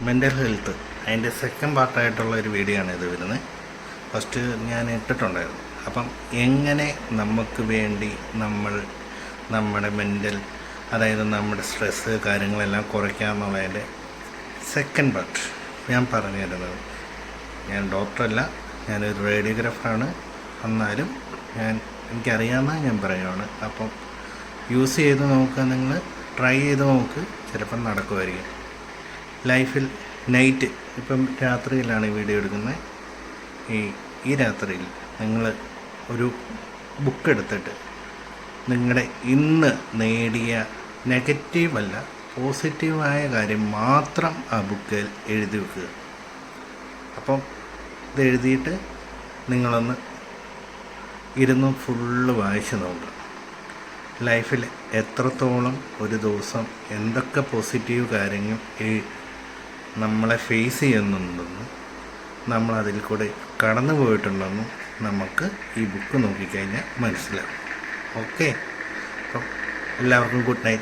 Mental health അതിൻ്റെ second പാർട്ടായിട്ടുള്ള ഒരു video ആണ് ഇത് വരുന്നത്. ഫസ്റ്റ് ഞാൻ ഇട്ടിട്ടുണ്ടായിരുന്നു. അപ്പം എങ്ങനെ നമുക്ക് വേണ്ടി നമ്മുടെ മെൻ്റൽ, അതായത് നമ്മുടെ സ്ട്രെസ്സ് കാര്യങ്ങളെല്ലാം കുറയ്ക്കാമെന്നുള്ളതിൻ്റെ സെക്കൻഡ് പാർട്ട് ഞാൻ പറഞ്ഞു തരുന്നത്. ഞാൻ ഡോക്ടറല്ല, ഞാനൊരു റേഡിയോഗ്രാഫറാണ്. എന്നാലും എനിക്കറിയാവുന്ന ഞാൻ പറയുകയാണ്. അപ്പം യൂസ് ചെയ്ത് നോക്കുക, നിങ്ങൾ ട്രൈ ചെയ്ത് നോക്ക്, ചിലപ്പം നടക്കുമായിരിക്കും. ലൈഫിൽ നൈറ്റ്, ഇപ്പം രാത്രിയിലാണ് ഈ വീഡിയോ എടുക്കുന്നത്. ഈ രാത്രിയിൽ നിങ്ങൾ ഒരു ബുക്ക് എടുത്തിട്ട് നിങ്ങളുടെ ഇന്ന് നേടിയ നെഗറ്റീവല്ല പോസിറ്റീവായ കാര്യം മാത്രം ആ ബുക്കിൽ എഴുതി വെക്കുക. അപ്പം ഇത് എഴുതിയിട്ട് നിങ്ങളൊന്ന് ഇരുന്ന് ഫുള്ള് വായിച്ച് നോക്കുക. ലൈഫിൽ എത്രത്തോളം ഒരു ദിവസം എന്തൊക്കെ പോസിറ്റീവ് കാര്യങ്ങൾ നമ്മളെ ഫേസ് ചെയ്യുന്നുണ്ടെന്നും നമ്മളതിൽ കൂടെ കടന്നു പോയിട്ടുണ്ടെന്നും നമുക്ക് ഈ ബുക്ക് നോക്കിക്കഴിഞ്ഞാൽ മനസ്സിലാവും. ഓക്കെ, അപ്പം എല്ലാവർക്കും ഗുഡ് നൈറ്റ്.